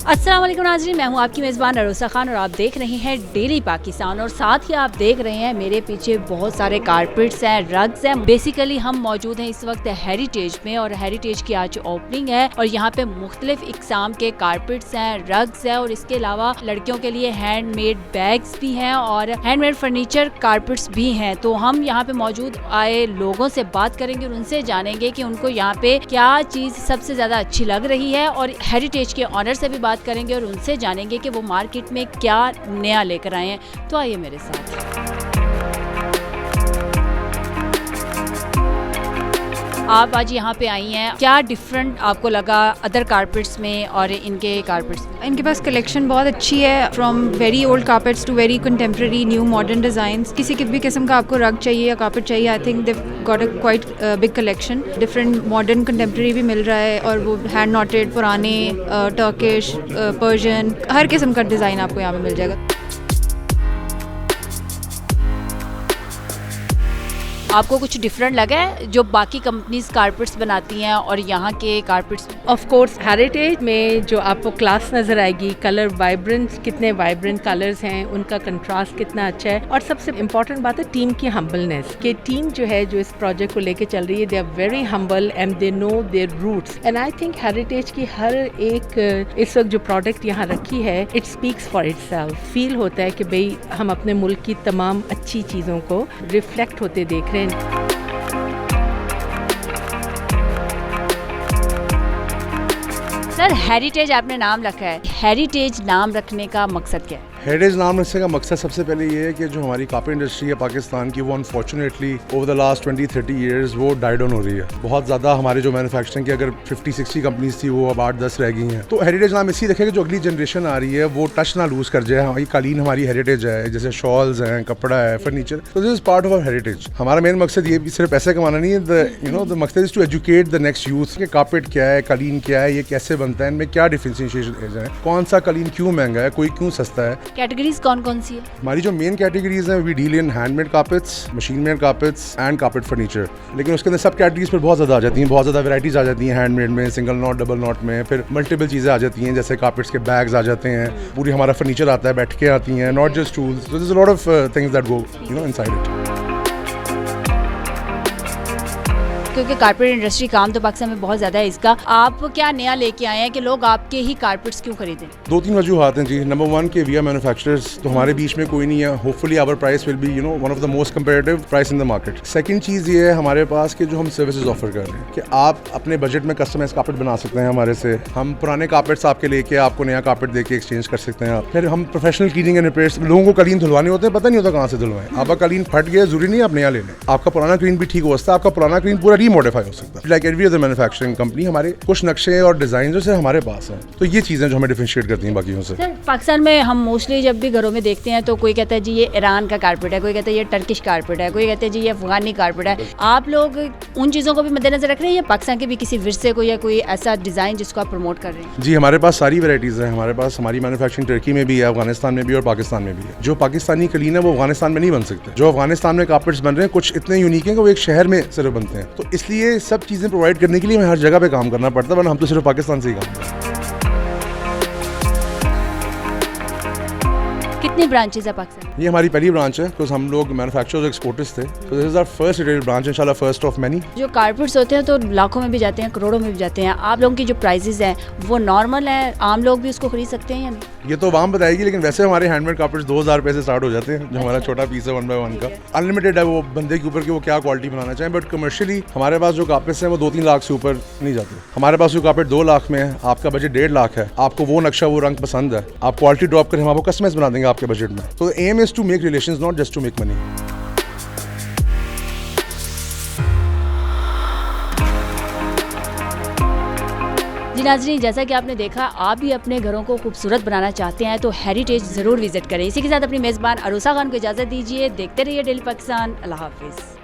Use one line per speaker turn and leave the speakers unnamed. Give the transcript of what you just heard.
अस्सलाम वालेकुम नाज़रीन, मैं हूं आपकी मेज़बान अरोसा खान और आप देख रहे हैं डेली पाकिस्तान। और साथ ही आप देख रहे हैं मेरे पीछे बहुत सारे कारपेट्स हैं, रग्स हैं। बेसिकली हम मौजूद हैं इस वक्त हेरिटेज में और हेरिटेज की आज ओपनिंग है और यहाँ पे मुख्तलिफ इकसाम के कारपेट्स हैं, रग्स हैं और इसके अलावा लड़कियों के लिए हैंडमेड बैग्स भी हैं और हैंडमेड फर्नीचर कारपेट्स भी हैं। तो हम यहाँ पे मौजूद आए लोगों से बात करेंगे और उनसे जानेंगे कि उनको यहाँ पे क्या चीज़ सबसे ज़्यादा अच्छी लग रही है और हेरिटेज के ऑनर से भी बात करेंगे और उनसे जानेंगे कि वो मार्केट में क्या नया लेकर आए हैं। तो आइए मेरे साथ। आप आज यहाँ पे आई हैं, क्या डिफरेंट आपको लगा अदर कारपेट्स में और इनके कारपेट्स में?
इनके पास कलेक्शन बहुत अच्छी है, from very old carpets to very contemporary new modern designs. किसी भी किस्म का आपको रग चाहिए या कारपेट चाहिए, I think Dev got a quite big collection. Different modern contemporary भी मिल रहा है और वो हैंड नॉटेड, पुराने, टर्किश, पर्शियन, हर किस्म का डिज़ाइन आपको यहाँ पे मिल जाएगा।
आपको कुछ डिफरेंट लगा है जो बाकी कंपनीज कारपेट्स बनाती हैं और यहाँ के कारपेट्स?
ऑफ कोर्स हेरिटेज में जो आपको क्लास नज़र आएगी, कलर वाइब्रेंट, कितने वाइब्रेंट कलर्स हैं, उनका कंट्रास्ट कितना अच्छा है और सबसे इम्पॉर्टेंट बात है टीम की हम्बलनेस। कि टीम जो है जो इस प्रोजेक्ट को लेके चल रही है, they are very humble and they know their roots. And I think heritage की हर एक इस वक्त जो प्रोडक्ट यहाँ रखी है, it speaks for itself. Feel होता है कि भाई हम अपने मुल्क की तमाम अच्छी चीज़ों को रिफ्लेक्ट होते देख रहे हैं।
सर, हेरिटेज आपने नाम रखा है, हेरिटेज नाम रखने का मकसद क्या है?
हेरिटेज नाम रखने का मकसद सबसे पहले ये है कि जो हमारी कारपेट इंडस्ट्री है पाकिस्तान की, वो unfortunately over the last 20-30 years वो डाई डाउन हो रही है। बहुत ज़्यादा हमारे जो मैन्युफैक्चरिंग की अगर 50-60 कंपनीज थी वो अब 8-10 रह गई हैं। तो हेरिटेज नाम इसी रखेगा जो अगली जनरेशन आ रही है वो टच ना लूज कर जाए। हमारी कालीन हमारी हेरिटेज है, जैसे शॉल्स हैं, कपड़ा है, फर्नीचर, तो this is part of our heritage. हमारा मेन मकसद ये सिर्फ पैसे कमाना नहीं है, द मकसद is to educate the next youth कि कारपेट क्या है, कालीन क्या है, ये कैसे बनता है, इनमें क्या डिफरेंशिएशन है, कौन सा कालीन क्यों महंगा है, कोई क्यों सस्ता है।
कैटेगरीज कौन कौन सी है?
हमारी जो मेन कैटेगरीज हैं, we deal in handmade carpets, machine made carpets and carpet furniture. लेकिन उसके अंदर सब कैटेगरीज पर बहुत ज़्यादा आ जाती हैं, बहुत ज़्यादा वैराइटीज आ जाती हैं हैंडमेड में, सिंगल नॉट, डबल नॉट में, फिर मल्टीपल चीज़ें आ जाती हैं, जैसे कारपेट्स के बैग्स आ जाते हैं, पूरी हमारा फर्नीचर आता है, बैठ के आती हैं, not just tools. So there is a lot of things that go inside it.
क्योंकि कारपेट इंडस्ट्री काम तो पाकिस्तान में बहुत ज़्यादा है, इसका आप क्या नया लेके आए हैं कि लोग आपके ही कारपेट्स क्यों खरीदें?
2-3 वजूहात हैं जी। नंबर 1 के वी आर मैन्युफैक्चरर्स, तो हमारे बीच में कोई नहीं है। Hopefully our price will be one of the most comparative price in the market. Second चीज़ ये है हमारे पास कि जो हम सर्विसेज ऑफर कर रहे हैं कि आप अपने बजट में कस्टमाइज कारपेट बना सकते हैं हमारे से। हम पुराने कारपेट्स आपके लेके आपको नया कारपेट देके एक्सचेंज कर सकते हैं। फिर हम प्रोफेशनल क्लीनिंग एंड रिपेयर्स, लोगों को कालीन धुलवाने होते हैं, पता नहीं होता कहाँ से धुलवाएं। आपका कालीन फट गया, जरूरी नहीं आप नया ले लें, आपका पुराना क्लीन भी ठीक हो सकता है, आपका पुराना क्लीन पूरा रीमॉडिफाई हो सकता है। Like every other manufacturing company, हमारे कुछ नक्शे और डिजाइन से हमारे पास हैं। तो ये चीज़ें जो हमें डिफरेंशिएट करती हैं बाकियों से।
सर, पाकिस्तान में हम मोस्टली जब भी घरों में देखते हैं तो कोई कहता है जी ये ईरान का कारपेट है, कोई कहता है ये टर्किश कारपेट है, कोई कहता है जी ये अफगानी कारपेट है। आप लोग उन चीज़ों को भी मद्देनजर रख रहे हैं या पाकिस्तान के भी किसी विरसे को या कोई ऐसा डिज़ाइन जिसको आप प्रमोट कर रहे हैं?
जी, हमारे पास सारी वैराइटीज़ हैं। हमारे पास हमारी मैन्युफैक्चरिंग टर्की में भी है, अफगानिस्तान में भी और पाकिस्तान में भी है। जो पाकिस्तानी कालीन है वो अफगानिस्तान में नहीं बन सकते। जो अफगानिस्तान में कारपेट्स बन रहे हैं कुछ इतने यूनिक हैं कि वो एक शहर में सिर्फ बनते हैं। तो इसलिए सब चीज़ें प्रोवाइड करने के लिए हमें हर जगह पे काम करना पड़ता है, वरना हम तो सिर्फ पाकिस्तान से ही काम करते हैं।
कितनी ब्रांचेस है पाकिस्तान में?
ये हमारी पहली ब्रांच है, बिकॉज हम लोग मैन्युफैक्चरर्स और एक्सपोर्टर्स थे। तो this is our first retail branch, इंशाल्लाह फर्स्ट ऑफ मैनी।
जो कारपेट्स होते हैं तो लाखों में भी जाते हैं, करोड़ों में भी जाते हैं। आप लोगों की जो प्राइसेस हैं वो नॉर्मल है, आम लोग भी उसको खरीद सकते हैं या नहीं?
ये तो वाम बताएगी, लेकिन वैसे हमारे हैंडमेड कारपेट्स 2000 रुपये से स्टार्ट हो जाते हैं। जो हमारा छोटा पीस है 1x1 का, अनलिमिटेड है वो बंदे के ऊपर कि वो क्या क्वालिटी बनाना चाहें। बट कमर्शियली हमारे पास जो कारपेट्स हैं वो 2-3 लाख से ऊपर नहीं जाते। हमारे पास जो कारपेट 2 लाख में है, आपका बजट 1.5 लाख है, आपको वो नक्शा वो रंग पसंद है, आप क्वालिटी ड्रॉप करें, हम आपको कस्टमाइज बना देंगे आपके बजट में। तो aim is to make relations, not just to make money.
जी नाज़रीन, जैसा कि आपने देखा, आप भी अपने घरों को खूबसूरत बनाना चाहते हैं तो हेरिटेज ज़रूर विजिट करें। इसी के साथ अपनी मेज़बान अरोसा खान को इजाज़त दीजिए। देखते रहिए डेली पाकिस्तान। अल्लाह हाफिज़।